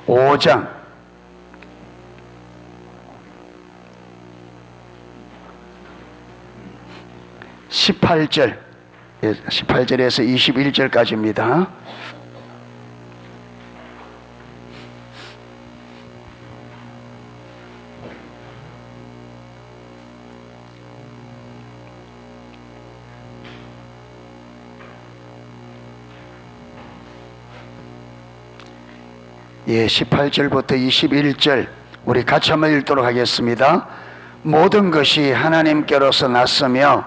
5장 18절, 18절에서 21절까지입니다. 예, 18절부터 21절 우리 같이 한번 읽도록 하겠습니다. 모든 것이 하나님께로서 났으며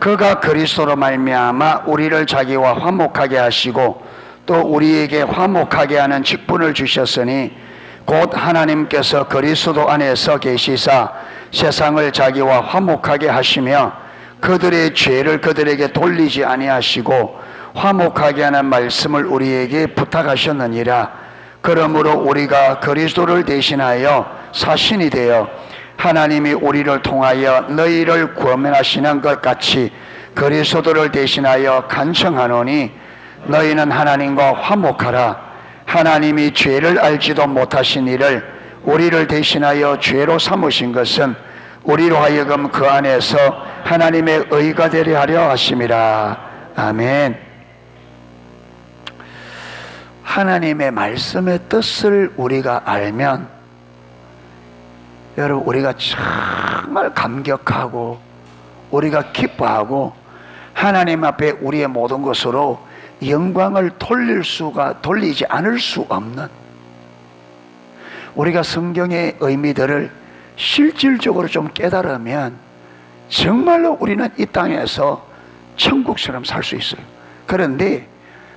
그가 그리스도로 말미암아 우리를 자기와 화목하게 하시고 또 우리에게 화목하게 하는 직분을 주셨으니 곧 하나님께서 그리스도 안에서 계시사 세상을 자기와 화목하게 하시며 그들의 죄를 그들에게 돌리지 아니하시고 화목하게 하는 말씀을 우리에게 부탁하셨느니라. 그러므로 우리가 그리스도를 대신하여 사신이 되어 하나님이 우리를 통하여 너희를 구원하시는 것 같이 그리스도를 대신하여 간청하노니 너희는 하나님과 화목하라. 하나님이 죄를 알지도 못하신 이를 우리를 대신하여 죄로 삼으신 것은 우리로 하여금 그 안에서 하나님의 의가 되려 하려 하심이라. 아멘. 하나님의 말씀의 뜻을 우리가 알면 여러분 우리가 정말 감격하고 우리가 기뻐하고 하나님 앞에 우리의 모든 것으로 영광을 돌리지 않을 수 없는, 우리가 성경의 의미들을 실질적으로 좀 깨달으면 정말로 우리는 이 땅에서 천국처럼 살 수 있어요. 그런데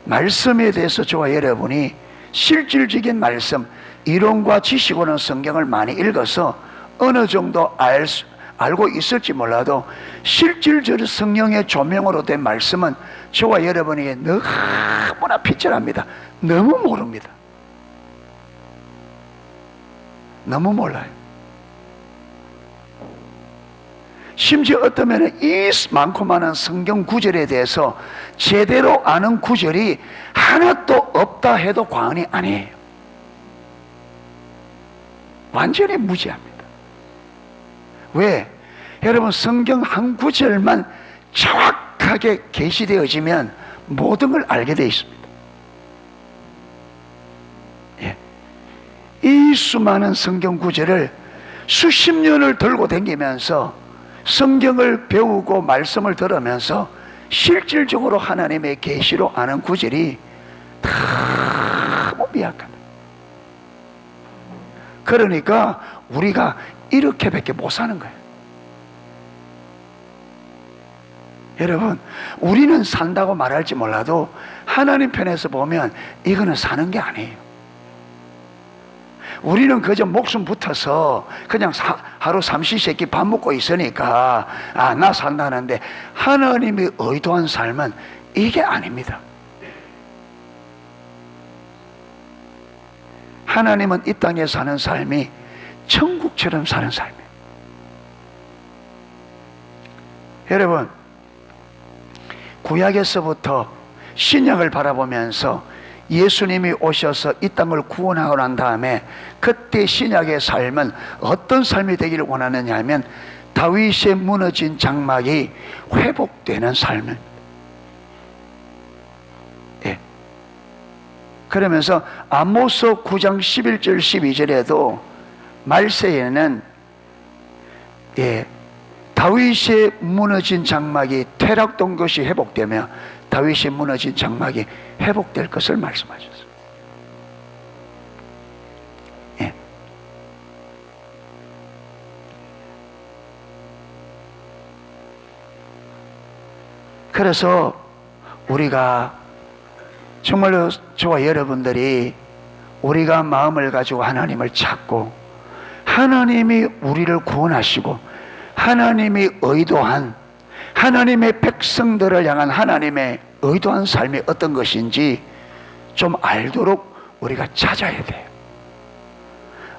말씀에 대해서 저와 여러분이 실질적인 말씀, 이론과 지식으로는 성경을 많이 읽어서 어느 정도 알고 있을지 몰라도 실질적으로 성령의 조명으로 된 말씀은 저와 여러분에게 너무나 비천합니다. 너무 모릅니다. 너무 몰라요. 심지어 어떠면 이 많고 많은 성경 구절에 대해서 제대로 아는 구절이 하나도 없다 해도 과언이 아니에요. 완전히 무지합니다. 왜? 여러분 성경 한 구절만 정확하게 계시되어지면 모든 걸 알게 되어 있습니다. 예. 이 수많은 성경 구절을 수십 년을 들고 다니면서 성경을 배우고 말씀을 들으면서 실질적으로 하나님의 계시로 아는 구절이 너무 미약합니다. 그러니까 우리가 이렇게밖에 못 사는 거예요. 여러분, 우리는 산다고 말할지 몰라도 하나님 편에서 보면 이거는 사는 게 아니에요. 우리는 그저 목숨 붙어서 그냥 하루 삼시세끼 밥 먹고 있으니까 나 산다는데 하나님이 의도한 삶은 이게 아닙니다. 하나님은 이 땅에 사는 삶이 천국처럼 사는 삶이에요. 여러분, 구약에서부터 신약을 바라보면서 예수님이 오셔서 이 땅을 구원하고 난 다음에 그때 신약의 삶은 어떤 삶이 되기를 원하느냐 하면 다윗의 무너진 장막이 회복되는 삶을, 예. 그러면서 아모스 9장 11절 12절에도 말세에는 다윗의 무너진 장막이 퇴락된 것이 회복되며 다윗이 무너진 장막이 회복될 것을 말씀하셨어요. 예. 그래서 우리가 정말로 저와 여러분들이 우리가 마음을 가지고 하나님을 찾고 하나님이 우리를 구원하시고 하나님이 의도한 하나님의 백성들을 향한 하나님의 의도한 삶이 어떤 것인지 좀 알도록 우리가 찾아야 돼요.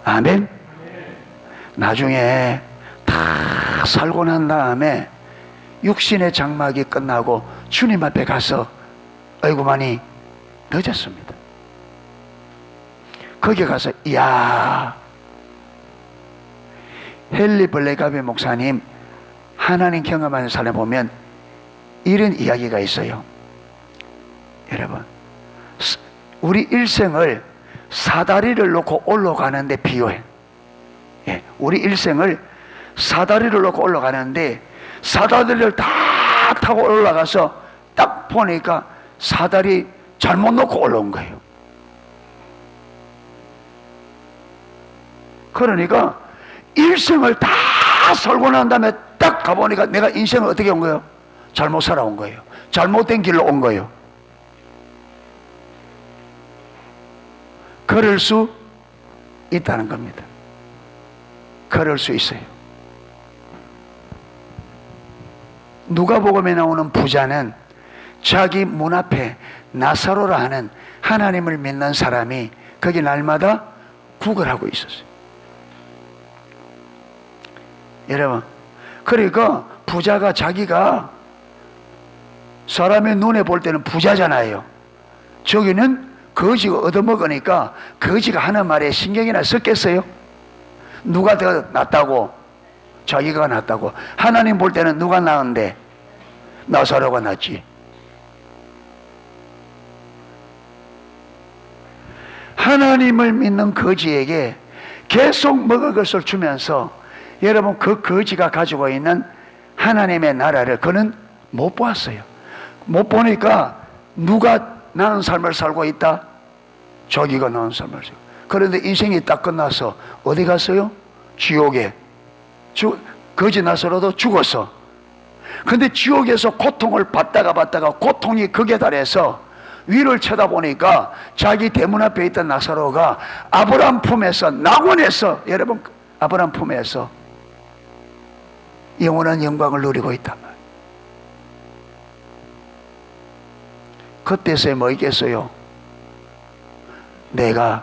아멘. 나중에 다 살고 난 다음에 육신의 장막이 끝나고 주님 앞에 가서 아이고 많이 늦었습니다. 거기 가서 이야, 헨리 블레가비 목사님 하나님 경험하는 사람 보면 이런 이야기가 있어요. 여러분, 우리 일생을 사다리를 놓고 올라가는데 비유해. 우리 일생을 사다리를 놓고 올라가는데 사다리를 다 타고 올라가서 딱 보니까 사다리 잘못 놓고 올라온 거예요. 그러니까 일생을 다 살고 난 다음에 딱 가보니까 내가 인생을 어떻게 온 거예요? 잘못 살아온 거예요. 잘못된 길로 온 거예요. 그럴 수 있다는 겁니다. 그럴 수 있어요. 누가복음에 나오는 부자는 자기 문 앞에 나사로라 하는 하나님을 믿는 사람이 거기 날마다 구걸하고 있었어요. 여러분, 그러니까 부자가 자기가 사람의 눈에 볼 때는 부자잖아요. 저기는 거지가 얻어먹으니까 거지가 하는 말에 신경이나 썼겠어요? 누가 더 낫다고? 자기가 낫다고. 하나님 볼 때는 누가 나은데? 나사로가 낫지. 하나님을 믿는 거지에게 계속 먹을 것을 주면서 여러분, 그 거지가 가지고 있는 하나님의 나라를 그는 못 보았어요. 못 보니까 누가 나은 삶을 살고 있다? 자기가 나은 삶을 살고. 그런데 인생이 딱 끝나서 어디 갔어요? 지옥에. 거지 나서로도 죽었어. 근데 지옥에서 고통을 받다가 고통이 극에 달해서 위를 쳐다보니까 자기 대문 앞에 있던 나사로가 아브라함 품에서 낙원에서, 여러분, 아브라함 품에서 영원한 영광을 누리고 있단 말이에요. 그때서야 뭐 있겠어요? 내가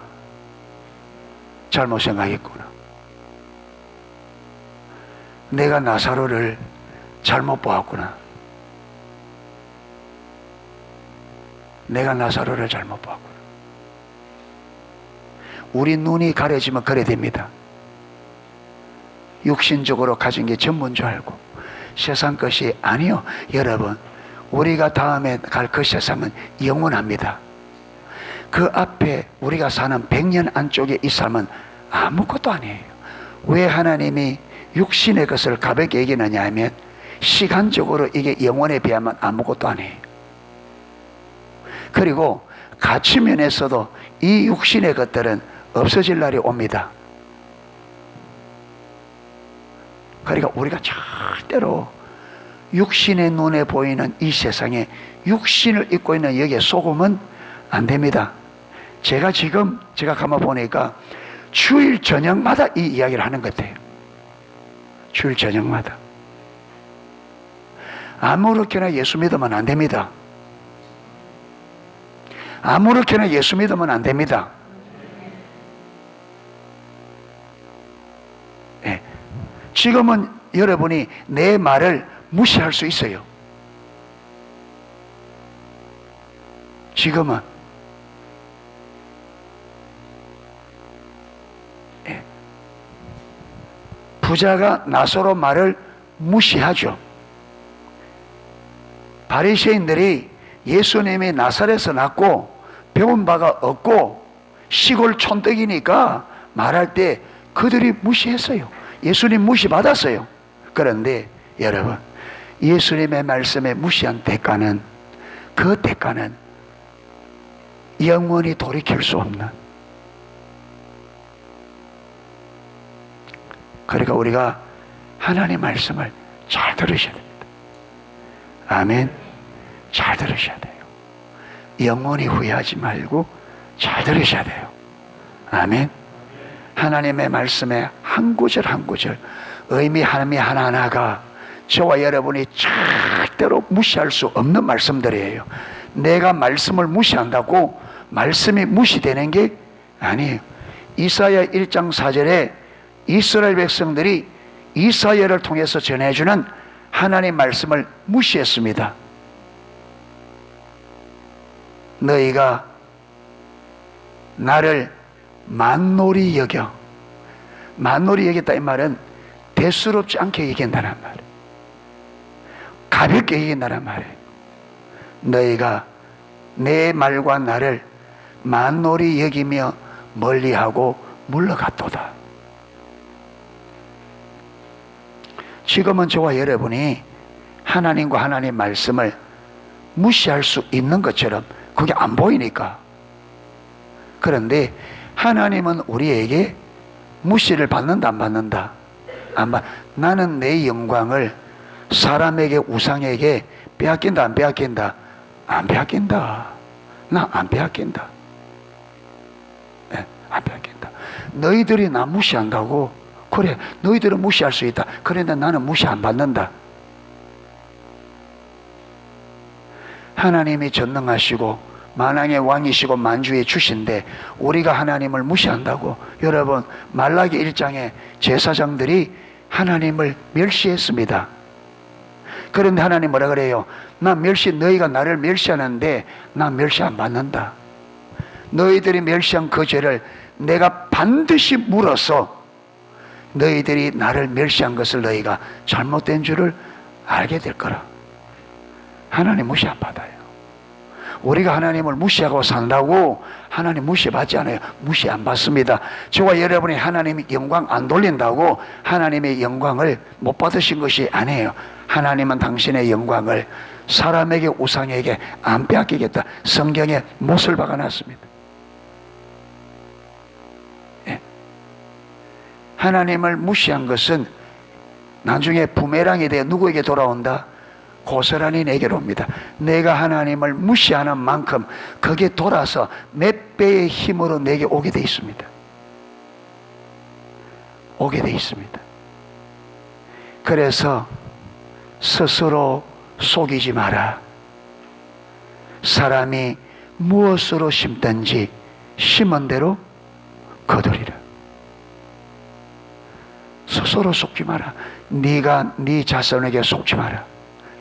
잘못 생각했구나. 내가 나사로를 잘못 보았구나. 내가 나사로를 잘못 보았구나. 우리 눈이 가려지면 그래 됩니다. 육신적으로 가진 게 전부인 줄 알고 세상 것이 아니요. 여러분, 우리가 다음에 갈 그 세상은 영원합니다. 그 앞에 우리가 사는 100년 안쪽에 이 삶은 아무것도 아니에요. 왜 하나님이 육신의 것을 가볍게 얘기하느냐 하면 시간적으로 이게 영원에 비하면 아무것도 아니에요. 그리고 가치 면에서도 이 육신의 것들은 없어질 날이 옵니다. 그러니까 우리가 절대로 육신의 눈에 보이는 이 세상에 육신을 입고 있는 여기에 속으면 안 됩니다. 제가 가만 보니까 주일 저녁마다 이 이야기를 하는 것 같아요. 주일 저녁마다. 아무렇게나 예수 믿으면 안 됩니다. 아무렇게나 예수 믿으면 안 됩니다. 네. 지금은 여러분이 내 말을 무시할 수 있어요. 지금은. 네. 부자가 나사로 말을 무시하죠. 바리새인들이 예수님이 나사렛에서 낳고 배운 바가 없고 시골 촌떡이니까 말할 때 그들이 무시했어요. 예수님 무시받았어요. 그런데 여러분, 예수님의 말씀에 무시한 대가는, 그 대가는 영원히 돌이킬 수 없는, 그러니까 우리가 하나님의 말씀을 잘 들으셔야 됩니다. 아멘. 잘 들으셔야 돼요. 영원히 후회하지 말고 잘 들으셔야 돼요. 아멘. 하나님의 말씀의 한 구절 한 구절 의미함이 하나하나가 저와 여러분이 절대로 무시할 수 없는 말씀들이에요. 내가 말씀을 무시한다고 말씀이 무시되는 게 아니에요. 이사야 1장 4절에 이스라엘 백성들이 이사야를 통해서 전해주는 하나님의 말씀을 무시했습니다. 너희가 나를 만놀히 여겨. 만놀히 여겼다 이 말은 대수롭지 않게 여긴다는 말이에요. 가볍게 여긴다는 말이에요. 너희가 내 말과 나를 만놀히 여기며 멀리하고 물러갔도다. 지금은 저와 여러분이 하나님과 하나님의 말씀을 무시할 수 있는 것처럼 그게 안 보이니까. 그런데 하나님은 우리에게 무시를 받는다 안 받는다? 나는 내 영광을 사람에게 우상에게 빼앗긴다 안 빼앗긴다? 안 빼앗긴다. 나 안 빼앗긴다. 네, 안 빼앗긴다. 너희들이 나 무시한다고? 그래, 너희들은 무시할 수 있다. 그런데 나는 무시 안 받는다. 하나님이 전능하시고 만왕의 왕이시고 만주의 주신데 우리가 하나님을 무시한다고? 여러분, 말라기 1장에 제사장들이 하나님을 멸시했습니다. 그런데 하나님 뭐라 그래요? 너희가 나를 멸시하는데 나 멸시 안 받는다. 너희들이 멸시한 그 죄를 내가 반드시 물어서 너희들이 나를 멸시한 것을 너희가 잘못된 줄을 알게 될 거라. 하나님 무시 안 받아요. 우리가 하나님을 무시하고 산다고 하나님 무시받지 않아요. 무시 안 받습니다. 저와 여러분이 하나님의 영광 안 돌린다고 하나님의 영광을 못 받으신 것이 아니에요. 하나님은 당신의 영광을 사람에게 우상에게 안 빼앗기겠다. 성경에 못을 박아놨습니다. 예. 하나님을 무시한 것은 나중에 부메랑이 되어 누구에게 돌아온다? 고스란히 내게로 옵니다. 내가 하나님을 무시하는 만큼 그게 돌아서 몇 배의 힘으로 내게 오게 돼 있습니다. 오게 돼 있습니다. 그래서 스스로 속이지 마라. 사람이 무엇으로 심든지 심은 대로 거두리라. 스스로 속지 마라. 네가 네 자손에게 속지 마라.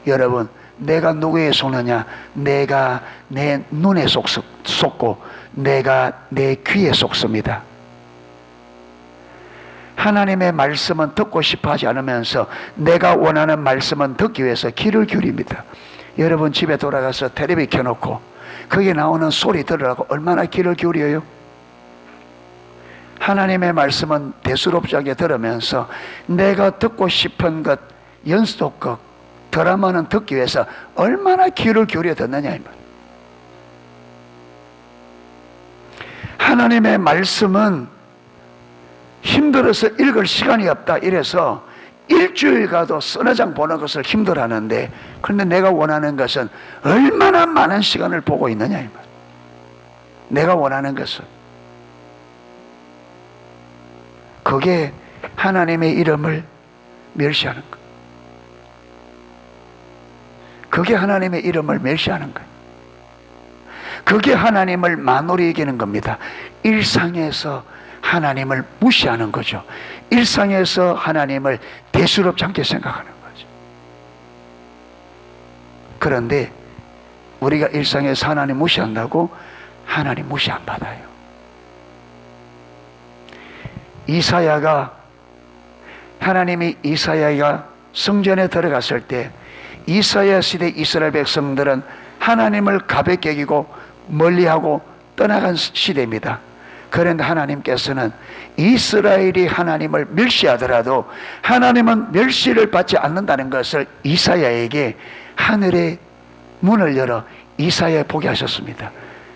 여러분, 내가 누구에 속느냐? 내가 내 눈에 속고 내가 내 귀에 속습니다. 하나님의 말씀은 듣고 싶어 하지 않으면서 내가 원하는 말씀은 듣기 위해서 귀를 기울입니다. 여러분, 집에 돌아가서 텔레비 켜놓고 거기에 나오는 소리 들으라고 얼마나 귀를 기울여요? 하나님의 말씀은 대수롭지 않게 들으면서 내가 듣고 싶은 것, 연속극, 드라마는 듣기 위해서 얼마나 귀를 기울여 듣느냐 이 말. 하나님의 말씀은 힘들어서 읽을 시간이 없다 이래서 일주일 가도 서너 장 보는 것을 힘들어하는데, 그런데 내가 원하는 것은 얼마나 많은 시간을 보고 있느냐 이 말. 내가 원하는 것은 그게 하나님의 이름을 멸시하는 것. 그게 하나님의 이름을 멸시하는 거예요. 그게 하나님을 만홀히 여기는 겁니다. 일상에서 하나님을 무시하는 거죠. 일상에서 하나님을 대수롭지 않게 생각하는 거죠. 그런데 우리가 일상에서 하나님 무시한다고 하나님 무시 안 받아요. 하나님이 이사야가 성전에 들어갔을 때 이사야 시대 이스라엘 백성들은 하나님을 가볍게 여기고 멀리하고 떠나간 시대입니다. 그런데 하나님께서는 이스라엘이 하나님을 멸시하더라도 하나님은 멸시를 받지 않는다는 것을 이사야에게 하늘의 문을 열어 이사야에 보게 하셨습니다.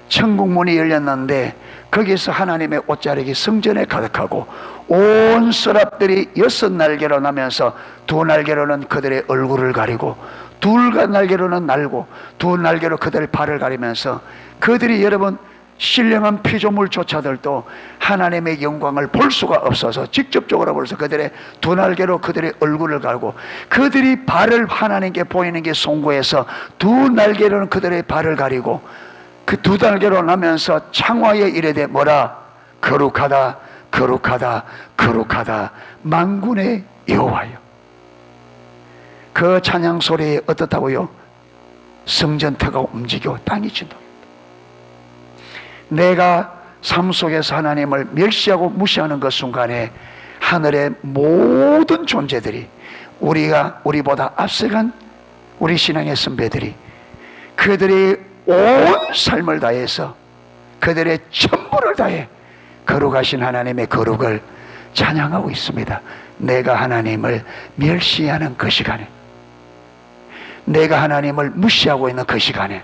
천국 문이 열렸는데 거기서 하나님의 옷자락이 성전에 가득하고 온 서랍들이 6날개로 나면서 2날개로는 그들의 얼굴을 가리고 2날개로는 날고 2날개로 그들의 발을 가리면서 그들이 여러분 신령한 피조물조차들도 하나님의 영광을 볼 수가 없어서 직접적으로 벌써 그들의 2날개로 그들의 얼굴을 가리고 그들이 발을 하나님께 보이는 게 송구해서 2날개로는 그들의 발을 가리고 그 2날개로 나면서 창화에 이르되 뭐라? 거룩하다 거룩하다 거룩하다 만군의 여호와여. 그 찬양 소리에 어떻다고요? 성전터가 움직여 땅이 진동합니다. 내가 삶 속에서 하나님을 멸시하고 무시하는 그 순간에 하늘의 모든 존재들이 우리보다 앞서간 우리 신앙의 선배들이 그들의 온 삶을 다해서 그들의 전부를 다해 거룩하신 하나님의 거룩을 찬양하고 있습니다. 내가 하나님을 멸시하는 그 시간에, 내가 하나님을 무시하고 있는 그 시간에,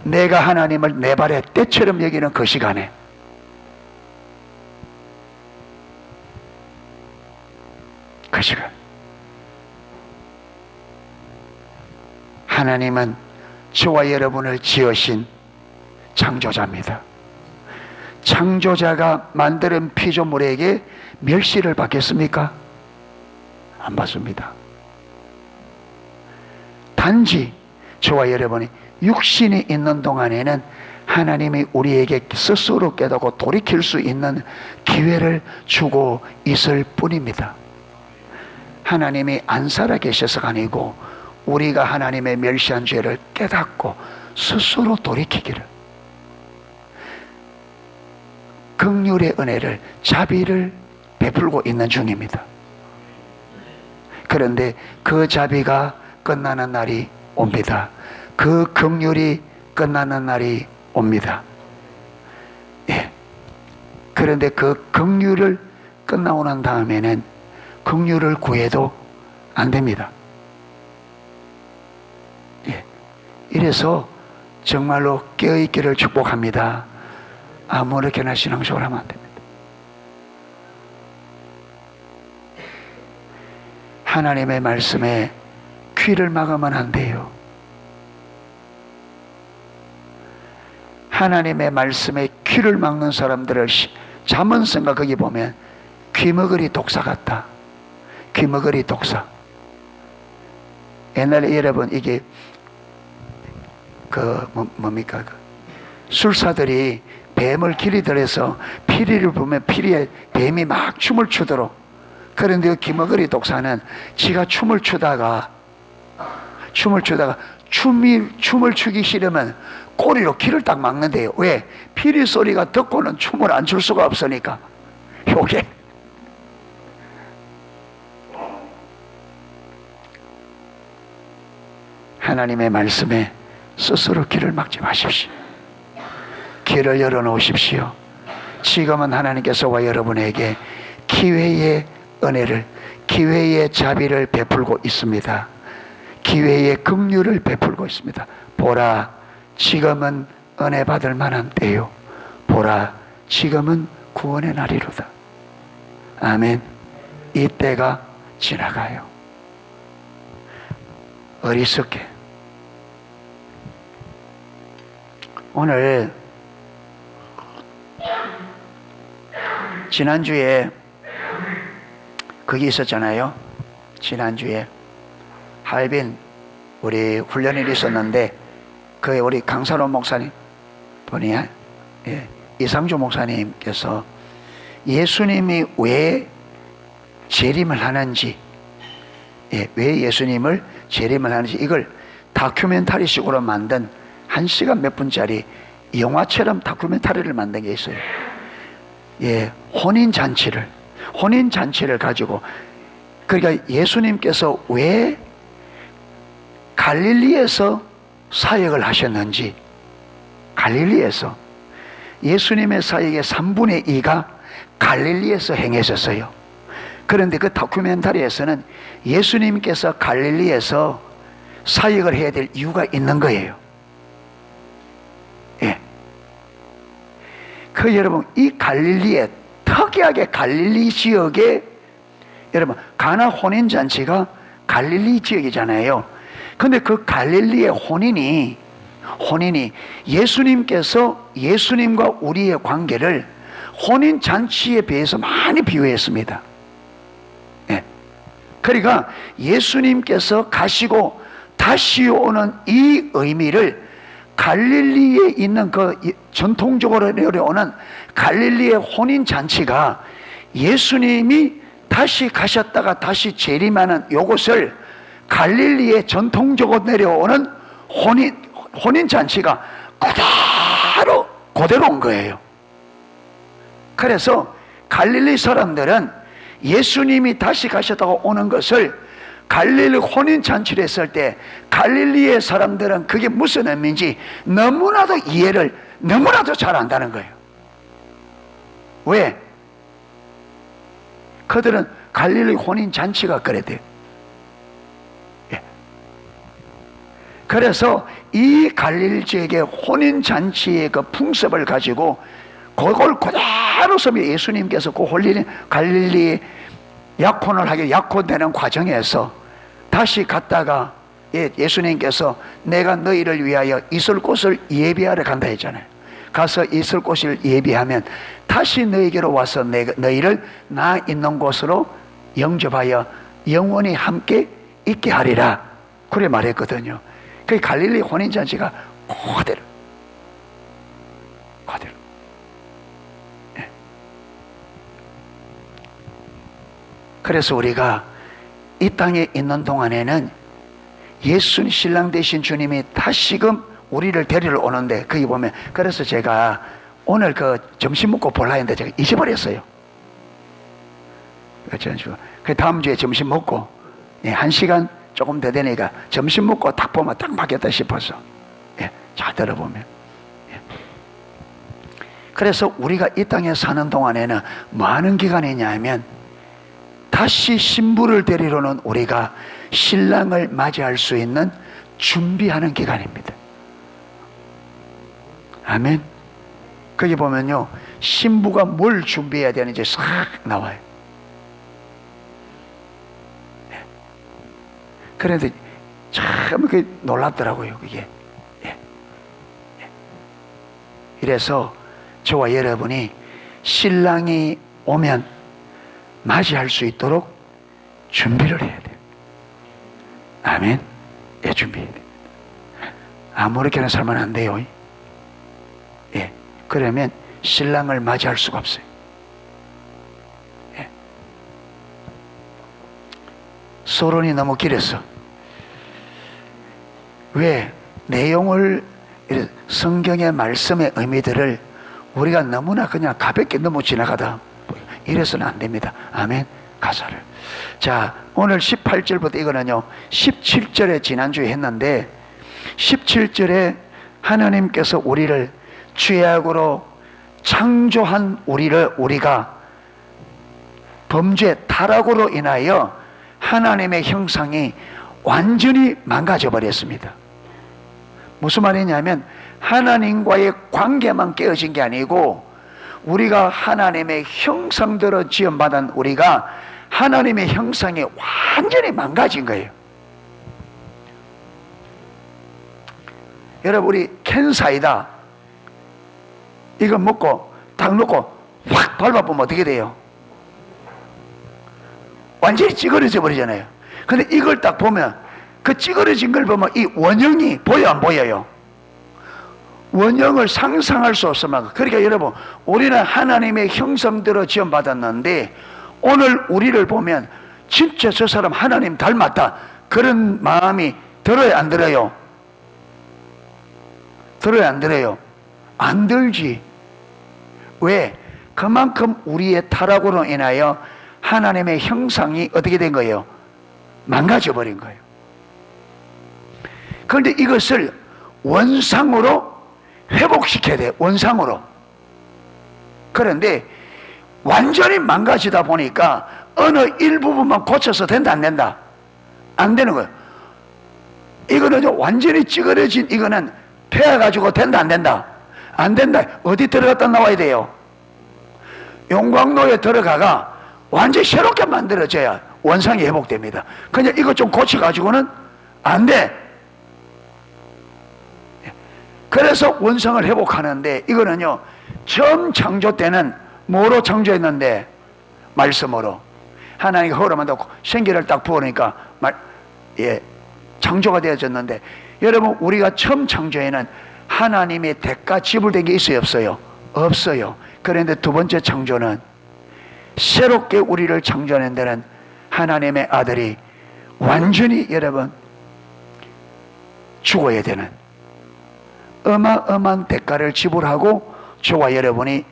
내가 하나님을 내 발의 때처럼 여기는 그 시간에 그 시간 하나님은 저와 여러분을 지으신 창조자입니다. 창조자가 만드는 피조물에게 멸시를 받겠습니까? 안 받습니다. 단지 저와 여러분이 육신이 있는 동안에는 하나님이 우리에게 스스로 깨닫고 돌이킬 수 있는 기회를 주고 있을 뿐입니다. 하나님이 안 살아 계셔서가 아니고 우리가 하나님의 멸시한 죄를 깨닫고 스스로 돌이키기를, 긍휼의 은혜를, 자비를 베풀고 있는 중입니다. 그런데 그 자비가 끝나는 날이 옵니다. 그 긍휼이 끝나는 날이 옵니다. 예. 그런데 그 긍휼을 끝나고 난 다음에는 긍휼을 구해도 안 됩니다. 예. 이래서 정말로 깨어있기를 축복합니다. 아무렇게나 신앙생활 하면 안 됩니다. 하나님의 말씀에 귀를 막으면 안 돼요. 하나님의 말씀에 귀를 막는 사람들을 잠언서인가 거기 보면 귀머거리 독사 같다. 귀머거리 독사. 옛날에 여러분 이게 뭡니까? 술사들이 뱀을 길이들여서 피리를 보면 피리에 뱀이 막 춤을 추도록. 그런데 그 귀머거리 독사는 지가 춤을 추다가 춤을 추기 싫으면 꼬리로 귀를 딱 막는데요. 왜? 피리 소리가 듣고는 춤을 안 출 수가 없으니까. 요게 하나님의 말씀에 스스로 귀를 막지 마십시오. 귀를 열어놓으십시오. 지금은 하나님께서와 여러분에게 기회의 은혜를, 기회의 자비를 베풀고 있습니다. 기회의 긍휼을 베풀고 있습니다. 보라, 지금은 은혜 받을 만한 때요. 보라, 지금은 구원의 날이로다. 아멘. 이 때가 지나가요. 어리석게. 오늘 지난주에 거기 있었잖아요. 지난주에 할빈 우리 훈련일이 있었는데 그 우리 강산호 목사님 분이야. 예, 이상주 목사님께서 예수님이 왜 재림을 하는지, 예, 왜 예수님을 재림을 하는지 이걸 다큐멘터리식으로 만든 1시간 몇 분짜리 영화처럼 다큐멘터리를 만든 게 있어요. 예, 혼인잔치를 가지고, 그러니까 예수님께서 왜 갈릴리에서 사역을 하셨는지, 갈릴리에서 예수님의 사역의 3분의 2가 갈릴리에서 행해졌어요. 그런데 그 다큐멘터리에서는 예수님께서 갈릴리에서 사역을 해야 될 이유가 있는 거예요. 예. 여러분, 이 갈릴리에, 특이하게 갈릴리 지역에, 여러분, 가나 혼인잔치가 갈릴리 지역이잖아요. 근데 그 갈릴리의 혼인이 예수님과 우리의 관계를 혼인잔치에 비해서 많이 비유했습니다. 예. 그러니까 예수님께서 가시고 다시 오는 이 의미를 갈릴리에 있는 그 전통적으로 내려오는 갈릴리의 혼인잔치가 예수님이 다시 가셨다가 다시 재림하는 요것을 갈릴리에 전통적으로 내려오는 혼인잔치가 그대로 온 거예요. 그래서 갈릴리 사람들은 예수님이 다시 가셨다고 오는 것을 갈릴리 혼인잔치를 했을 때 갈릴리의 사람들은 그게 무슨 의미인지 너무나도 이해를 너무나도 잘 안다는 거예요. 왜? 그들은 갈릴리 혼인잔치가 그랬대요. 예. 그래서 이 갈릴리 지역의 혼인잔치의 그 풍습을 가지고 그걸 그대로 써서 예수님께서 그 갈릴리 약혼을 하게 약혼되는 과정에서 다시 갔다가 예수님께서 내가 너희를 위하여 있을 곳을 예비하러 간다 했잖아요. 가서 있을 곳을 예비하면 다시 너희에게로 와서 너희를 나 있는 곳으로 영접하여 영원히 함께 있게 하리라. 그래 말했거든요. 그 갈릴리 혼인잔치가 그대로 그래서 우리가 이 땅에 있는 동안에는 예수님 신랑 되신 주님이 다시금 우리를 데리러 오는데 거기 보면 그래서 제가 오늘 그 점심 먹고 볼라 했는데 제가 잊어버렸어요. 그 다음 주에 점심 먹고 1시간 조금 더 되니까 점심 먹고 딱 보면 딱 맞겠다 싶어서 잘 들어보면 그래서 우리가 이 땅에 사는 동안에는 뭐 하는 기간이냐 하면 다시 신부를 데리러는 우리가 신랑을 맞이할 수 있는 준비하는 기간입니다. 아멘. 거기 보면요 신부가 뭘 준비해야 되는지 싹 나와요. 그런데 참 놀랍더라고요 그게. 이래서 저와 여러분이 신랑이 오면 맞이할 수 있도록 준비를 해야 돼요. 아멘. 준비해야 돼요. 아무렇게나 살면 안 돼요. 그러면 신랑을 맞이할 수가 없어요. 서론이 너무 길어서 왜 내용을 성경의 말씀의 의미들을 우리가 너무나 그냥 가볍게 넘어 지나가다 이래서는 안 됩니다. 아멘. 가사를. 자, 오늘 18절부터 이거는요 17절에 지난주에 했는데 17절에 하나님께서 우리를 죄악으로 창조한 우리가 범죄 타락으로 인하여 하나님의 형상이 완전히 망가져 버렸습니다. 무슨 말이냐면 하나님과의 관계만 깨어진 게 아니고 우리가 하나님의 형상대로 지음받은 우리가 하나님의 형상이 완전히 망가진 거예요. 여러분 우리 캔사이다 이거 먹고 딱 넣고 확 밟아보면 어떻게 돼요? 완전히 찌그러져 버리잖아요. 근데 이걸 딱 보면 그 찌그러진 걸 보면 이 원형이 보여 안 보여요? 원형을 상상할 수 없습니다. 그러니까 여러분 우리는 하나님의 형상대로 지음받았는데 오늘 우리를 보면 진짜 저 사람 하나님 닮았다 그런 마음이 들어요 안 들어요? 들어요 안 들어요? 안 들지. 왜? 그만큼 우리의 타락으로 인하여 하나님의 형상이 어떻게 된 거예요? 망가져 버린 거예요. 그런데 이것을 원상으로 회복시켜야 돼요. 원상으로. 그런데 완전히 망가지다 보니까 어느 일부분만 고쳐서 된다 안 된다? 안 되는 거예요. 이거는 완전히 찌그러진 이거는 패여가지고 된다 안 된다? 안 된다. 어디 들어갔다 나와야 돼요? 용광로에 들어가가 완전히 새롭게 만들어져야 원상이 회복됩니다. 그냥 이거 좀 고쳐가지고는 안 돼. 그래서 원상을 회복하는데 이거는요 처음 창조 때는 뭐로 창조했는데? 말씀으로. 하나님이 허를 만들고 생기를 딱 부으니까 창조가 되어졌는데 여러분 우리가 처음 창조에는 하나님의 대가 지불된 게 있어요 없어요? 없어요. 그런데 두 번째 창조는 새롭게 우리를 창조하는 데는 하나님의 아들이 완전히 여러분 죽어야 되는 어마어마한 대가를 지불하고 저와 여러분이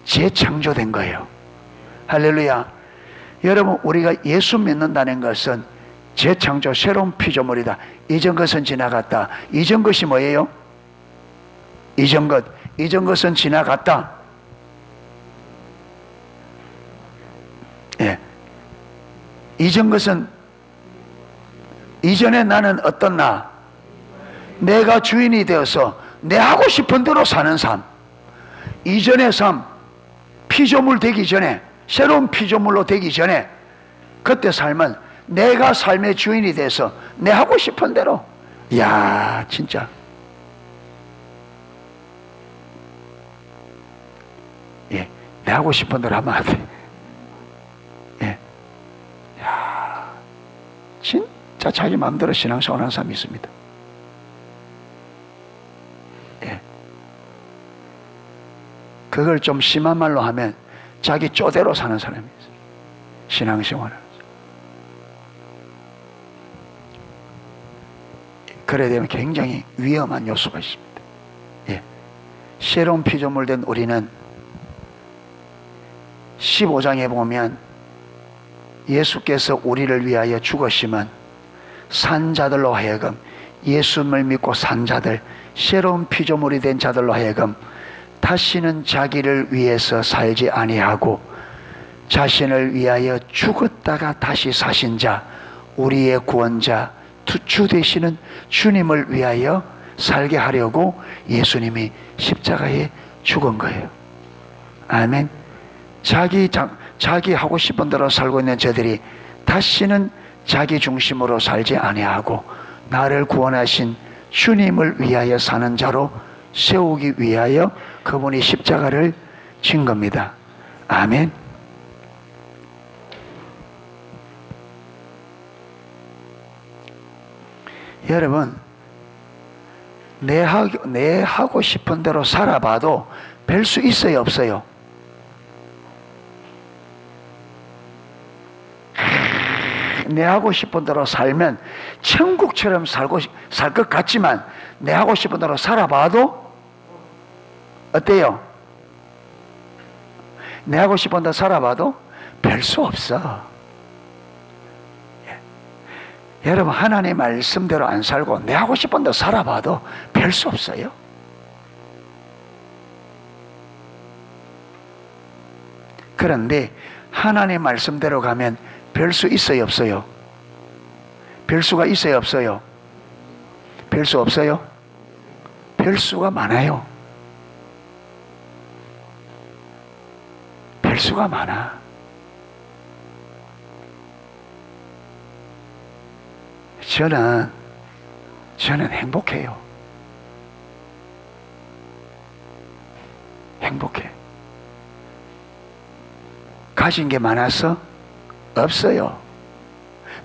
재창조된 거예요. 할렐루야. 여러분, 우리가 예수 믿는다는 것은 재창조, 새로운 피조물이다. 이전 것은 지나갔다. 이전 것이 뭐예요? 이전 것은 지나갔다. 예. 이전 것은, 이전에 나는 어떤 나? 내가 주인이 되어서 내 하고 싶은 대로 사는 삶. 이전의 삶, 피조물 되기 전에, 새로운 피조물로 되기 전에, 그때 삶은 내가 삶의 주인이 돼서 내 하고 싶은 대로. 이야, 진짜. 예, 내 하고 싶은 대로 하면 안 돼. 예. 이야, 진짜 자기 마음대로 신앙생활하는 사람이 있습니다. 예. 그걸 좀 심한 말로 하면 자기 쪼대로 사는 사람이 있어요. 신앙생활을. 그래야 되면 굉장히 위험한 요소가 있습니다. 예. 새로운 피조물 된 우리는 15장에 보면 예수께서 우리를 위하여 죽으시면 산 자들로 하여금, 예수를 믿고 산 자들, 새로운 피조물이 된 자들로 하여금 다시는 자기를 위해서 살지 아니하고 자신을 위하여 죽었다가 다시 사신 자, 우리의 구원자, 주 되시는 주님을 위하여 살게 하려고 예수님이 십자가에 죽은 거예요. 아멘. 자기 하고 싶은 대로 살고 있는 저들이 다시는 자기 중심으로 살지 아니하고 나를 구원하신 주님을 위하여 사는 자로 세우기 위하여 그분이 십자가를 진 겁니다. 아멘. 여러분, 내 하고 싶은 대로 살아봐도 별 수 있어요, 없어요? 내 하고 싶은 대로 살면 천국처럼 살 것 같지만 내 하고 싶은 대로 살아봐도 어때요? 내 하고 싶은 대로 살아봐도 별 수 없어. 여러분, 하나님 말씀대로 안 살고 내 하고 싶은 대로 살아봐도 별 수 없어요. 그런데 하나님 말씀대로 가면 별 수 있어요, 없어요? 별 수가 있어요, 없어요? 별 수 없어요? 별 수가 많아요. 별 수가 많아. 저는 행복해요. 행복해. 가진 게 많아서? 없어요.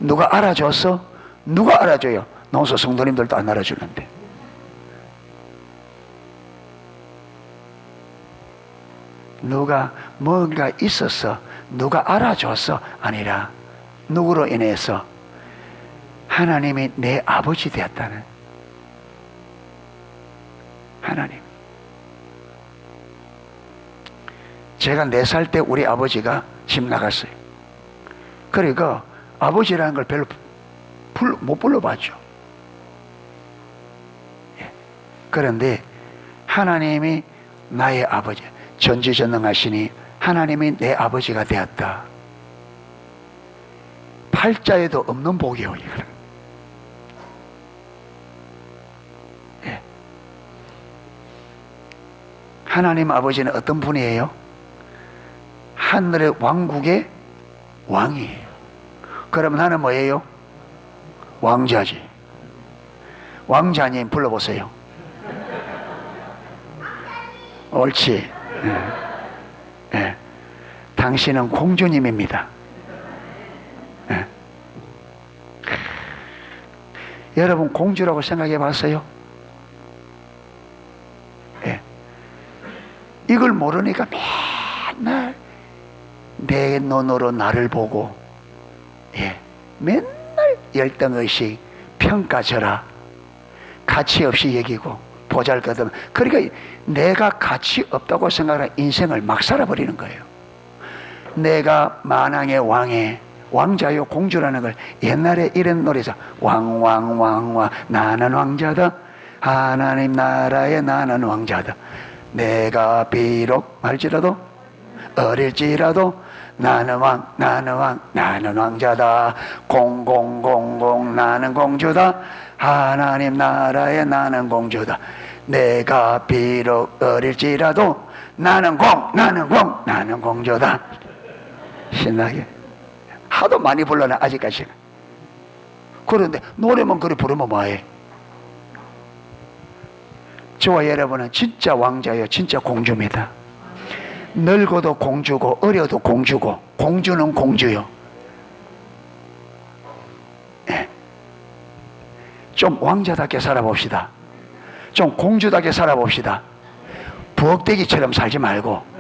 누가 알아줘서? 누가 알아줘요? 농소 성도님들도 안 알아주는데. 누가 뭔가 있어서, 누가 알아줘서 아니라 누구로 인해서 하나님이 내 아버지 되었다는 하나님. 제가 4살 때 우리 아버지가 집 나갔어요. 그러니까 아버지라는 걸 별로 못 불러봤죠. 그런데 하나님이 나의 아버지, 전지전능하시니 하나님이 내 아버지가 되었다. 팔자에도 없는 복이에요. 하나님 아버지는 어떤 분이에요? 하늘의 왕국의 왕이에요. 그럼 나는 뭐예요? 왕자지. 왕자님 불러보세요. 옳지. 네. 당신은 공주님입니다. 네. 여러분, 공주라고 생각해 봤어요? 네. 이걸 모르니까 맨날 내 눈으로 나를 보고, 맨날 열등의식, 평가절하, 가치 없이 여기고 보잘것없는, 그러니까 내가 가치 없다고 생각하는 인생을 막 살아버리는 거예요. 내가 만왕의 왕자요 공주라는 걸 옛날에 이런 노래에서 왕왕왕왕 나는 왕자다, 하나님 나라에 나는 왕자다, 내가 비록 말지라도 어릴지라도 나는 나는 왕자다, 공공공공 나는 공주다, 하나님 나라에 나는 공주다, 내가 비록 어릴지라도 나는 공주다. 신나게 하도 많이 불러놔 아직까지. 그런데 노래만 그리 부르면 뭐해? 저와 여러분은 진짜 왕자요 진짜 공주입니다. 늙어도 공주고 어려도 공주고, 공주는 공주요. 네. 좀 왕자답게 살아봅시다. 좀 공주답게 살아봅시다. 부엌대기처럼 살지 말고.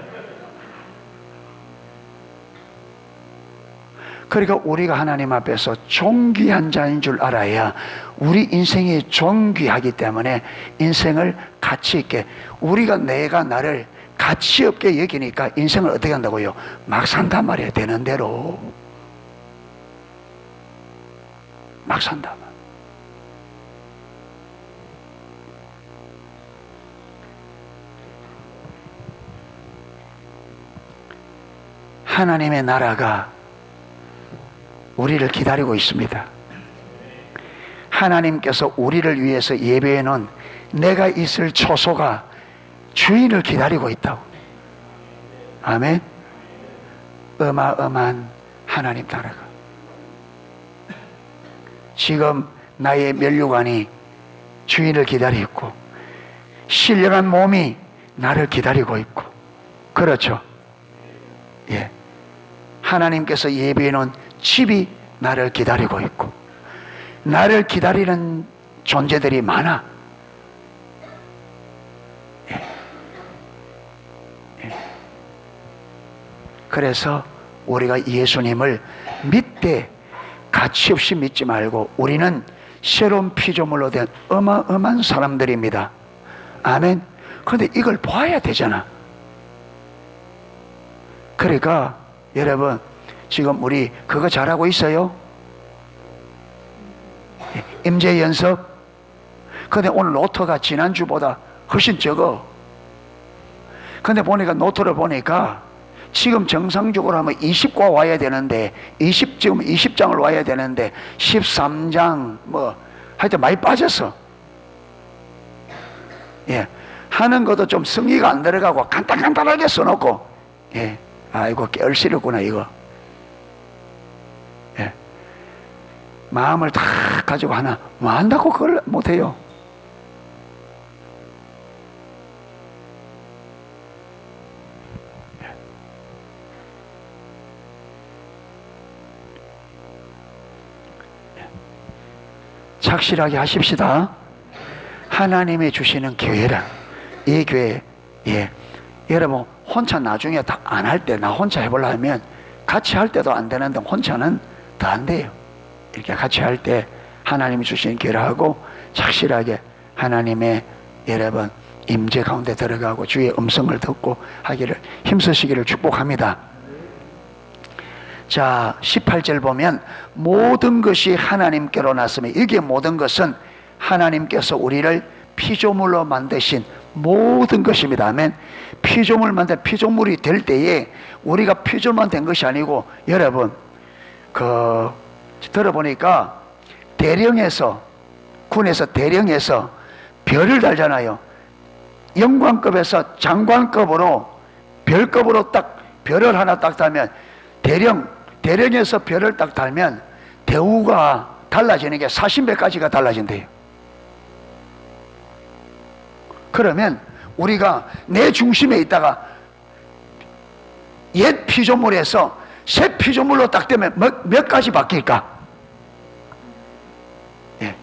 그러니까 우리가 하나님 앞에서 존귀한 자인 줄 알아야 우리 인생이 존귀하기 때문에 인생을 가치 있게, 우리가 내가 나를 가치 없게 여기니까 인생을 어떻게 한다고요? 막 산단 말이에요. 되는 대로 막 산단 말이에요. 하나님의 나라가 우리를 기다리고 있습니다. 하나님께서 우리를 위해서 예배해 놓은 내가 있을 초소가 주인을 기다리고 있다고. 아멘. 어마어마한 하나님 나라가 지금 나의 면류관이 주인을 기다리고 있고, 신령한 몸이 나를 기다리고 있고, 그렇죠? 예. 하나님께서 예배해 놓은 집이 나를 기다리고 있고, 나를 기다리는 존재들이 많아. 예. 예. 그래서 우리가 예수님을 믿되 가치없이 믿지 말고, 우리는 새로운 피조물로 된 어마어마한 사람들입니다. 아멘. 그런데 이걸 봐야 되잖아. 그러니까 여러분, 지금 우리 그거 잘하고 있어요? 임재 연습. 근데 오늘 노트가 지난주보다 훨씬 적어. 근데 보니까 노트를 보니까 지금 정상적으로 하면 20과 와야 되는데 지금 20장을 와야 되는데 13장 뭐 하여튼 많이 빠졌어. 예. 하는 것도 좀 성의가 안 들어가고 간단하게 써놓고, 예. 아이고 깨얼씨렸구나 이거. 예. 마음을 다 가지고 하나 뭐 한다고 그걸 못해요. 착실하게 하십시다. 하나님이 주시는 기회라. 이 교회, 예. 여러분 혼자 나중에 다 안 할 때, 나 혼자 해보려면 같이 할 때도 안 되는데 혼자는 더 안 돼요. 이렇게 같이 할 때 하나님이 주신 기회를 하고 착실하게 하나님의 여러분 임재 가운데 들어가고 주의 음성을 듣고 하기를 힘쓰시기를 축복합니다. 자, 18절 보면 모든 것이 하나님께로 났으며, 이게 모든 것은 하나님께서 우리를 피조물로 만드신 모든 것입니다. 아멘. 피조물이 될 때에 우리가 피조물만 된 것이 아니고, 여러분 들어보니까 군에서 대령에서 별을 달잖아요. 영관급에서 장관급으로 별급으로 딱 별을 하나 딱 달면, 대령에서 별을 딱 달면 대우가 달라지는 게 40배까지가 달라진대요. 그러면 우리가 내 중심에 있다가 옛 피조물에서 새 피조물로 딱 되면 몇 가지 바뀔까? 예.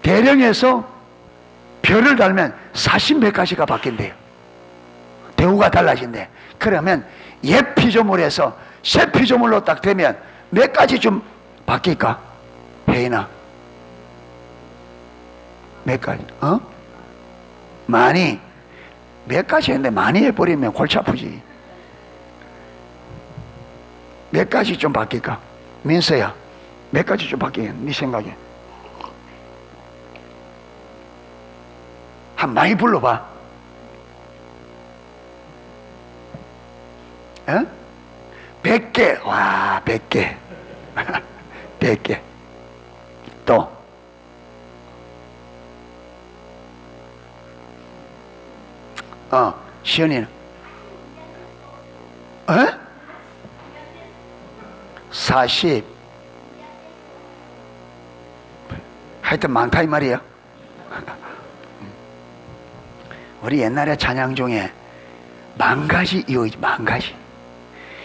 대령에서 별을 달면 40배까지가 바뀐대요. 대우가 달라진대. 그러면 옛 피조물에서 새 피조물로 딱 되면 몇 가지 좀 바뀔까? 혜인아, 몇 가지? 많이. 몇 가지 했는데 많이 해버리면 골치 아프지. 몇 가지 좀 바뀔까? 민서야, 몇 가지 좀 바뀌게, 네 생각에. 한 많이 불러봐. 어? 100개. 와, 100개. 100개. 또. 시연이는? 40. 하여튼 많다 이 말이야. 우리 옛날에 찬양 중에 만가지 이어지, 만가지.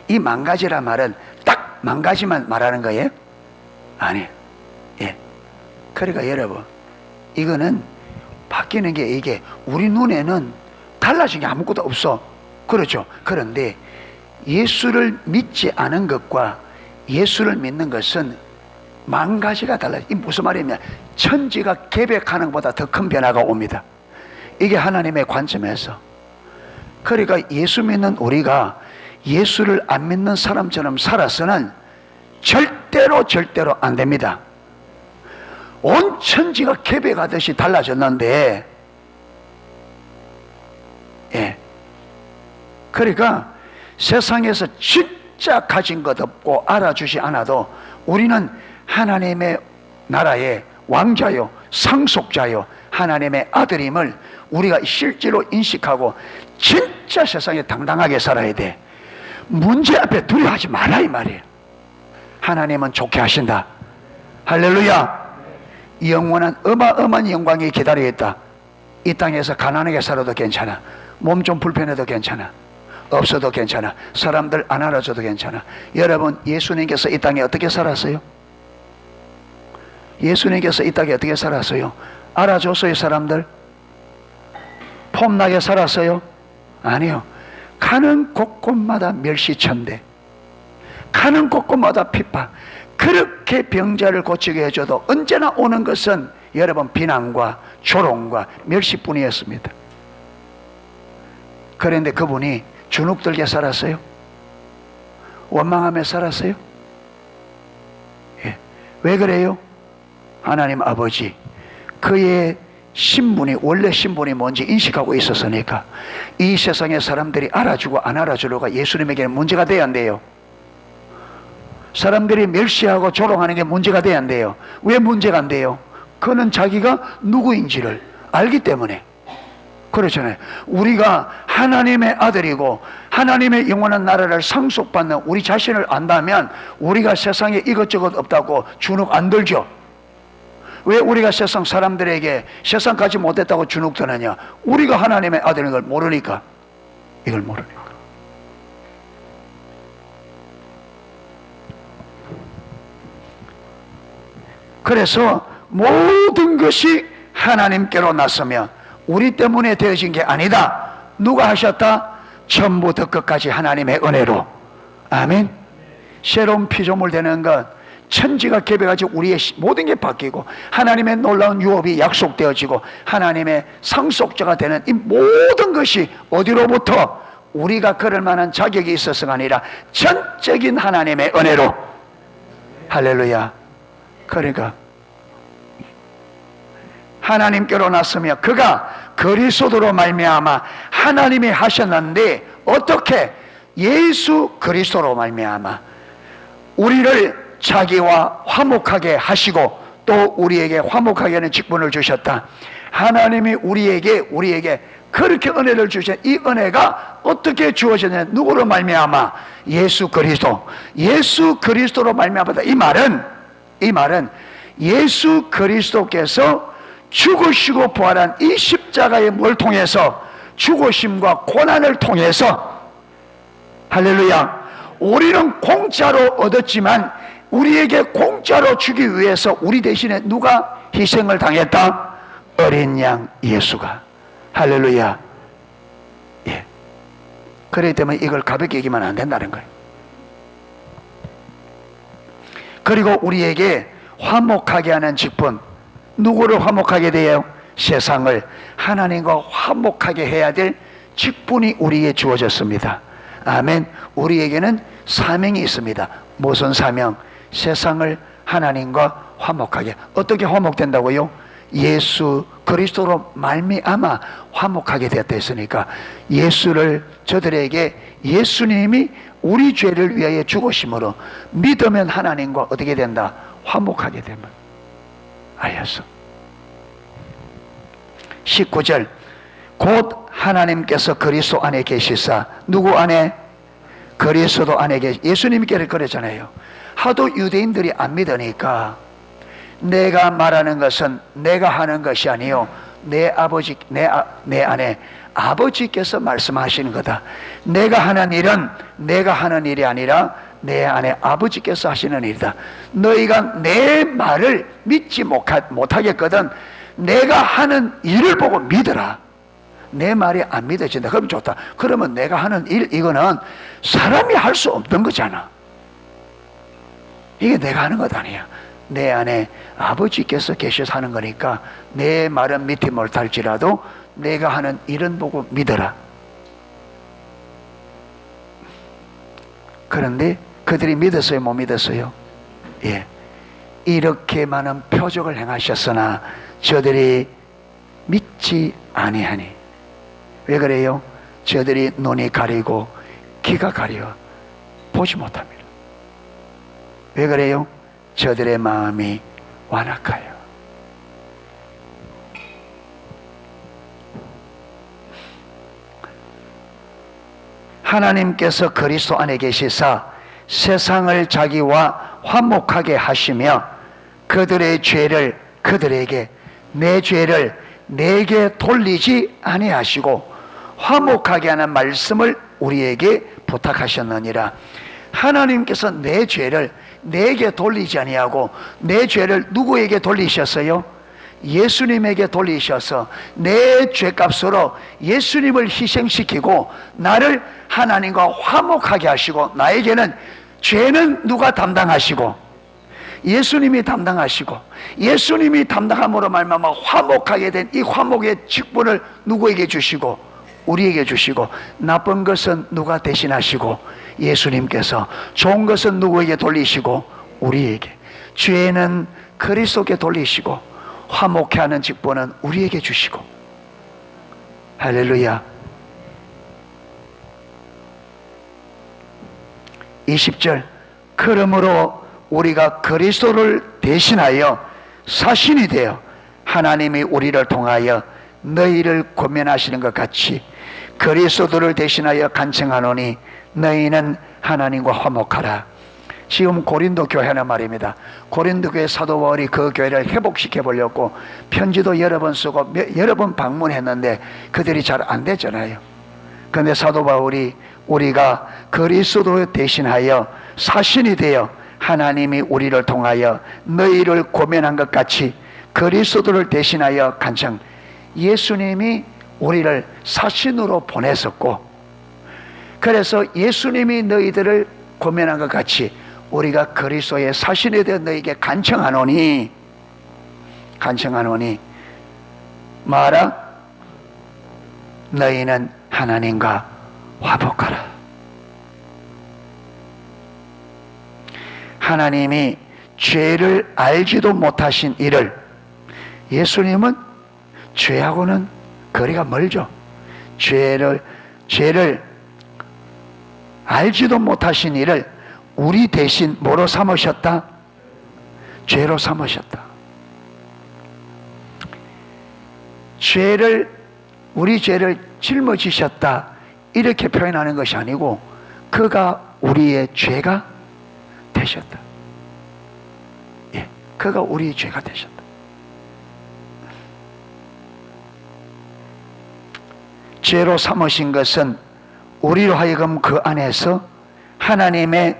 이 만가지라 말은 딱 만가지만 말하는 거예요? 아니에요. 예. 그러니까 여러분, 이거는 바뀌는 게, 이게 우리 눈에는 달라진 게 아무것도 없어. 그렇죠. 그런데 예수를 믿지 않은 것과 예수를 믿는 것은 만 가지가 달라요. 이 무슨 말이냐? 천지가 계획하는 것보다 더 큰 변화가 옵니다. 이게 하나님의 관점에서. 그러니까 예수 믿는 우리가 예수를 안 믿는 사람처럼 살아서는 절대로 안 됩니다. 온 천지가 계획하듯이 달라졌는데, 예. 그러니까 세상에서 진짜 가진 것 없고 알아주지 않아도 우리는 하나님의 나라의 왕자요, 상속자요, 하나님의 아들임을 우리가 실제로 인식하고 진짜 세상에 당당하게 살아야 돼. 문제 앞에 두려워하지 마라 이 말이에요. 하나님은 좋게 하신다. 할렐루야. 영원한 어마어마한 영광이 기다려 있다. 이 땅에서 가난하게 살아도 괜찮아. 몸 좀 불편해도 괜찮아. 없어도 괜찮아. 사람들 안 알아줘도 괜찮아. 여러분, 예수님께서 이 땅에 어떻게 살았어요? 예수님께서 이 땅에 어떻게 살았어요? 알아줬어요, 사람들? 폼나게 살았어요? 아니요. 가는 곳곳마다 멸시천대, 가는 곳곳마다 핍박. 그렇게 병자를 고치게 해줘도 언제나 오는 것은 여러분 비난과 조롱과 멸시뿐이었습니다. 그런데 그분이 주눅들게 살았어요? 원망하며 살았어요? 예. 왜 그래요? 하나님 아버지, 그의 신분이, 원래 신분이 뭔지 인식하고 있었으니까. 이 세상의 사람들이 알아주고 안 알아주려고 예수님에게는 문제가 돼야 안 돼요. 사람들이 멸시하고 조롱하는 게 문제가 돼야 안 돼요. 왜 문제가 안 돼요? 그는 자기가 누구인지를 알기 때문에. 그렇잖아요. 우리가 하나님의 아들이고 하나님의 영원한 나라를 상속받는 우리 자신을 안다면 우리가 세상에 이것저것 없다고 주눅 안 들죠. 왜 우리가 세상 사람들에게 세상 가지 못했다고 주눅 드느냐? 우리가 하나님의 아들인 걸 모르니까. 이걸 모르니까. 그래서 모든 것이 하나님께로 났으면 우리 때문에 되어진 게 아니다. 누가 하셨다? 처음부터 끝까지 하나님의 은혜로. 아멘. 새로운 피조물 되는 것, 천지가 계획하지 우리의 모든 게 바뀌고 하나님의 놀라운 유업이 약속되어지고 하나님의 상속자가 되는 이 모든 것이 어디로부터? 우리가 그럴 만한 자격이 있어서가 아니라 전적인 하나님의 은혜로. 할렐루야. 그러니까 하나님께로 났으며 그가 그리스도로 말미암아 하나님이 하셨는데, 어떻게? 예수 그리스도로 말미암아 우리를 자기와 화목하게 하시고 또 우리에게 화목하게 하는 직분을 주셨다. 하나님이 우리에게 그렇게 은혜를 주신 이 은혜가 어떻게 주어졌냐? 누구로 말미암아? 예수 그리스도. 예수 그리스도로 말미암았다. 이 말은 예수 그리스도께서 죽으시고 부활한 이 십자가의 뭘 통해서? 죽으심과 고난을 통해서. 할렐루야. 우리는 공짜로 얻었지만 우리에게 공짜로 주기 위해서 우리 대신에 누가 희생을 당했다? 어린 양 예수가. 할렐루야. 예. 그렇기 때문에 이걸 가볍게 얘기하면 안 된다는 거예요. 그리고 우리에게 화목하게 하는 직분. 누구를 화목하게 돼요? 세상을 하나님과 화목하게 해야 될 직분이 우리에게 주어졌습니다. 아멘. 우리에게는 사명이 있습니다. 무슨 사명? 세상을 하나님과 화목하게. 어떻게 화목된다고요? 예수 그리스도로 말미암아 화목하게 되었다 했으니까, 예수를 저들에게 예수님이 우리 죄를 위하여 죽으심으로 믿으면 하나님과 어떻게 된다? 화목하게 되면 알렸어. 19절, 곧 하나님께서 그리스도 안에 계시사. 누구 안에? 그리스도 안에 계시. 예수님께를 그랬잖아요. 하도 유대인들이 안 믿으니까 내가 말하는 것은 내가 하는 것이 아니요 내 아버지 내 안에 아버지께서 말씀하시는 거다. 내가 하는 일은 내가 하는 일이 아니라 내 안에 아버지께서 하시는 일이다. 너희가 내 말을 믿지 못하겠거든 내가 하는 일을 보고 믿어라. 내 말이 안 믿어진다. 그럼 좋다. 그러면 내가 하는 일, 이거는 사람이 할 수 없는 거잖아. 이게 내가 하는 것 아니야. 내 안에 아버지께서 계셔서 하는 거니까 내 말은 믿지 못할지라도 내가 하는 일은 보고 믿어라. 그런데 그들이 믿었어요? 못 믿었어요? 예. 이렇게 많은 표적을 행하셨으나 저들이 믿지 아니하니. 왜 그래요? 저들이 눈이 가리고 귀가 가려 보지 못합니다. 왜 그래요? 저들의 마음이 완악하여. 하나님께서 그리스도 안에 계시사 세상을 자기와 화목하게 하시며 그들의 죄를 그들에게 내 죄를 내게 돌리지 아니하시고 화목하게 하는 말씀을 우리에게 부탁하셨느니라. 하나님께서 내 죄를 내게 돌리지 아니하고 내 죄를 누구에게 돌리셨어요? 예수님에게 돌리셔서 내 죄값으로 예수님을 희생시키고 나를 하나님과 화목하게 하시고, 나에게는 죄는 누가 담당하시고? 예수님이 담당하시고, 예수님이 담당함으로 말미암아 화목하게 된 이 화목의 직분을 누구에게 주시고? 우리에게 주시고, 나쁜 것은 누가 대신하시고? 예수님께서. 좋은 것은 누구에게 돌리시고? 우리에게. 죄는 그리스도께 돌리시고 화목케 하는 직분은 우리에게 주시고. 할렐루야. 20절, 그러므로 우리가 그리스도를 대신하여 사신이 되어 하나님이 우리를 통하여 너희를 권면하시는 것 같이 그리스도를 대신하여 간청하노니 너희는 하나님과 화목하라. 지금 고린도 교회는 말입니다. 고린도 교회 사도 바울이 그 교회를 회복시켜 보려고 편지도 여러 번 쓰고 여러 번 방문했는데 그들이 잘 안 됐잖아요. 그런데 사도 바울이 우리가 그리스도를 대신하여 사신이 되어 하나님이 우리를 통하여 너희를 고면한 것 같이 그리스도를 대신하여 간청. 예수님이 우리를 사신으로 보냈었고, 그래서 예수님이 너희들을 고면한 것 같이 우리가 그리스도의 사신에 대해 너희에게 간청하노니 말아 너희는 하나님과 화목하라. 하나님이 죄를 알지도 못하신 이를, 예수님은 죄하고는 거리가 멀죠. 죄를 알지도 못하신 이를 우리 대신 뭐로 삼으셨다? 죄로 삼으셨다. 우리 죄를 짊어지셨다, 이렇게 표현하는 것이 아니고 그가 우리의 죄가 되셨다. 예, 그가 우리의 죄가 되셨다. 죄로 삼으신 것은 우리로 하여금 그 안에서 하나님의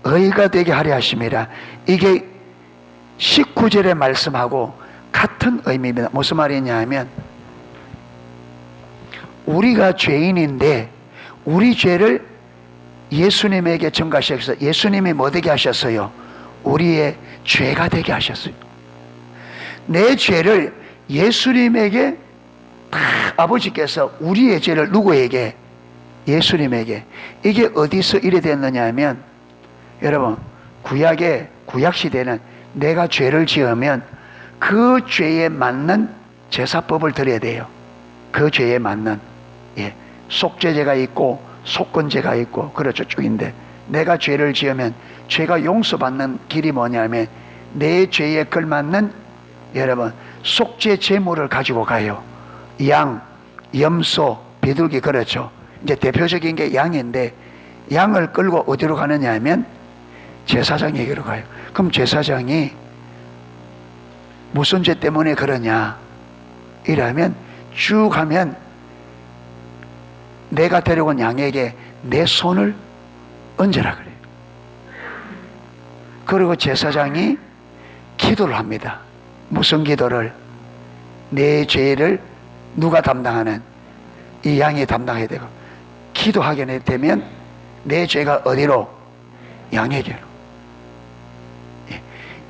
의가 되게 하려 하심이라. 이게 19절의 말씀하고 같은 의미입니다. 무슨 말이냐 하면, 우리가 죄인인데 우리 죄를 예수님에게 전가하셔서 예수님이 뭐 되게 하셨어요? 우리의 죄가 되게 하셨어요. 내 죄를 예수님에게 아버지께서 우리의 죄를 누구에게? 예수님에게. 이게 어디서 이래 됐느냐 하면, 여러분, 구약시대는 내가 죄를 지으면 그 죄에 맞는 제사법을 드려야 돼요. 그 죄에 맞는, 속죄제가 있고 속건제가 있고 그렇죠, 쭉인데, 내가 죄를 지으면 죄가 용서받는 길이 뭐냐면 내 죄에 걸맞는, 여러분, 속죄 제물을 가지고 가요. 양, 염소, 비둘기, 그렇죠. 이제 대표적인 게 양인데, 양을 끌고 어디로 가느냐 하면 제사장에게로 가요. 그럼 제사장이 무슨 죄 때문에 그러냐 이러면 쭉 하면 내가 데려온 양에게 내 손을 얹으라 그래요. 그리고 제사장이 기도를 합니다. 무슨 기도를? 내 죄를 누가 담당하는? 이 양이 담당해야 되고, 기도하게 되면 내 죄가 어디로? 양에게로.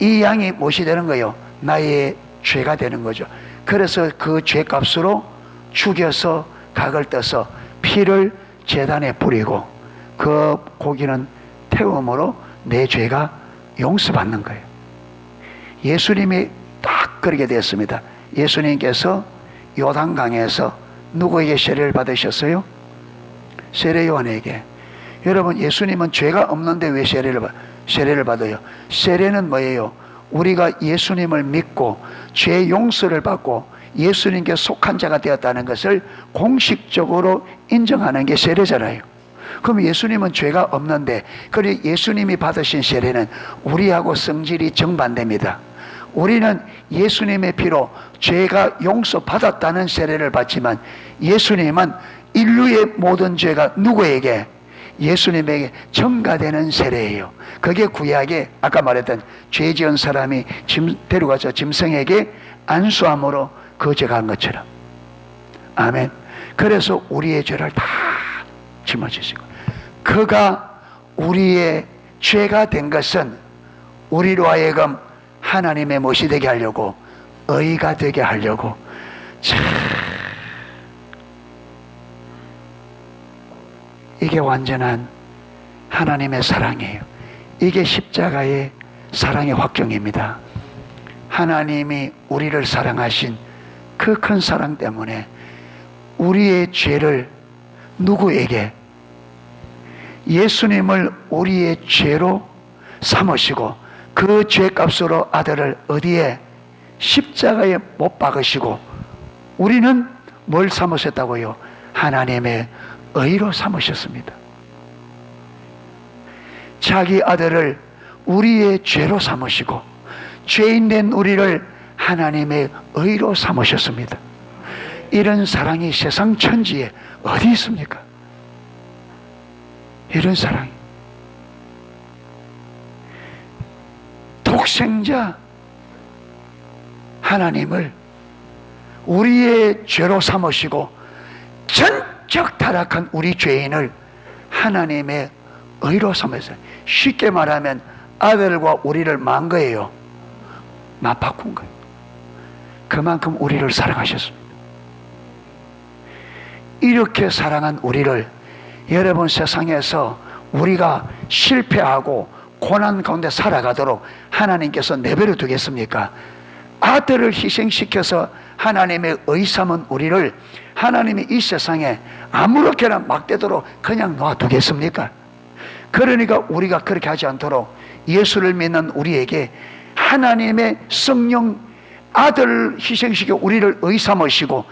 이 양이 무엇이 되는 거예요? 나의 죄가 되는 거죠. 그래서 그 죄값으로 죽여서 각을 떠서 피를 제단에 뿌리고 그 고기는 태움으로 내 죄가 용서받는 거예요. 예수님이 딱 그렇게 됐습니다. 예수님께서 요단강에서 누구에게 세례를 받으셨어요? 세례요한에게. 여러분, 예수님은 죄가 없는데 왜 세례를 받아요? 세례는 뭐예요? 우리가 예수님을 믿고 죄 용서를 받고 예수님께 속한 자가 되었다는 것을 공식적으로 인정하는 게 세례잖아요. 그럼 예수님은 죄가 없는데, 그리고 예수님이 받으신 세례는 우리하고 성질이 정반대입니다. 우리는 예수님의 피로 죄가 용서받았다는 세례를 받지만, 예수님은 인류의 모든 죄가 누구에게? 예수님에게 전가되는 세례예요. 그게 구약에 아까 말했던 죄 지은 사람이 데려가서 짐승에게 안수함으로 그 죄가 한 것처럼. 아멘. 그래서 우리의 죄를 다 짊어지시고, 그가 우리의 죄가 된 것은 우리로 하여금 하나님의 못이 되게 하려고, 의가 되게 하려고. 참, 이게 완전한 하나님의 사랑이에요. 이게 십자가의 사랑의 확정입니다. 하나님이 우리를 사랑하신 그 큰 사랑 때문에 우리의 죄를 누구에게? 예수님을 우리의 죄로 삼으시고 그 죄값으로 아들을 어디에? 십자가에 못 박으시고, 우리는 뭘 삼으셨다고요? 하나님의 의로 삼으셨습니다. 자기 아들을 우리의 죄로 삼으시고 죄인 된 우리를 하나님의 의로 삼으셨습니다. 이런 사랑이 세상 천지에 어디 있습니까? 이런 사랑이. 독생자 하나님을 우리의 죄로 삼으시고 전적 타락한 우리 죄인을 하나님의 의로 삼으셨어요. 쉽게 말하면 아들과 우리를 만 거예요. 맞바꾼 거예요. 그만큼 우리를 사랑하셨습니다. 이렇게 사랑한 우리를, 여러분, 세상에서 우리가 실패하고 고난 가운데 살아가도록 하나님께서 내버려 두겠습니까? 아들을 희생시켜서 하나님의 의 삼은 우리를 하나님이 이 세상에 아무렇게나 막대도록 그냥 놔두겠습니까? 그러니까 우리가 그렇게 하지 않도록 예수를 믿는 우리에게 하나님의 성령 아들 희생시켜 우리를 의 삼으시고,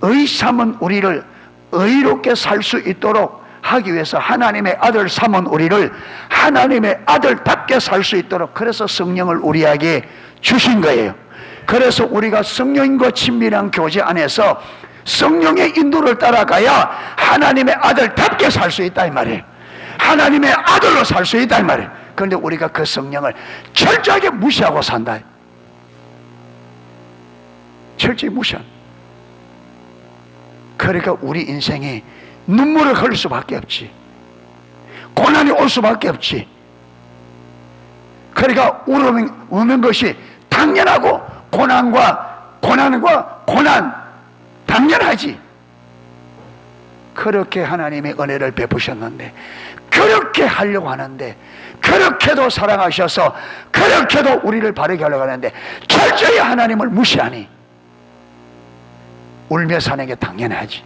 의 삼은 우리를 의롭게 살 수 있도록 하기 위해서 하나님의 아들 삼은 우리를 하나님의 아들답게 살 수 있도록, 그래서 성령을 우리에게 주신 거예요. 그래서 우리가 성령과 친밀한 교제 안에서 성령의 인도를 따라가야 하나님의 아들답게 살 수 있다 이 말이에요. 하나님의 아들로 살 수 있다 이 말이에요. 그런데 우리가 그 성령을 철저하게 무시하고 산다. 철저히 무시한다. 그러니까 우리 인생이 눈물을 흘릴 수밖에 없지, 고난이 올 수밖에 없지. 그러니까 우는 것이 당연하고 고난과 고난과 고난 당연하지. 그렇게 하나님의 은혜를 베푸셨는데, 그렇게 하려고 하는데, 그렇게도 사랑하셔서 그렇게도 우리를 바르게 하려고 하는데 철저히 하나님을 무시하니 울며 사는 게 당연하지.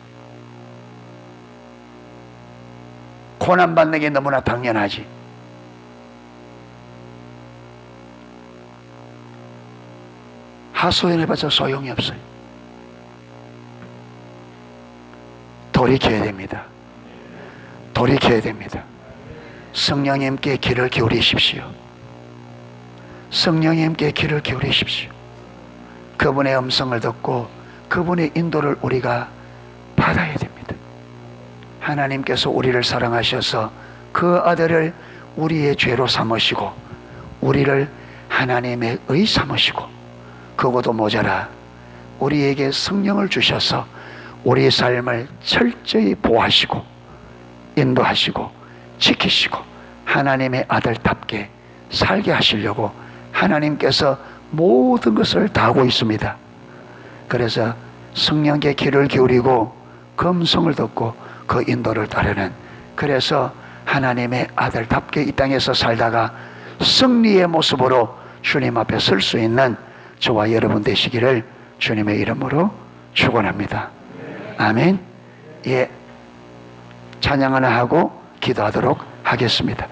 고난받는 게 너무나 당연하지. 하소연해봤자 소용이 없어요. 돌이켜야 됩니다. 돌이켜야 됩니다. 성령님께 귀를 기울이십시오. 성령님께 귀를 기울이십시오. 그분의 음성을 듣고 그분의 인도를 우리가 받아야 됩니다. 하나님께서 우리를 사랑하셔서 그 아들을 우리의 죄로 삼으시고 우리를 하나님의 의 삼으시고, 그것도 모자라 우리에게 성령을 주셔서 우리의 삶을 철저히 보호하시고 인도하시고 지키시고 하나님의 아들답게 살게 하시려고 하나님께서 모든 것을 다 하고 있습니다. 그래서 성령께 귀를 기울이고 그 음성을 듣고 그 인도를 따르는, 그래서 하나님의 아들답게 이 땅에서 살다가 승리의 모습으로 주님 앞에 설 수 있는 저와 여러분 되시기를 주님의 이름으로 축원합니다. 아멘. 예, 찬양 하나 하고 기도하도록 하겠습니다.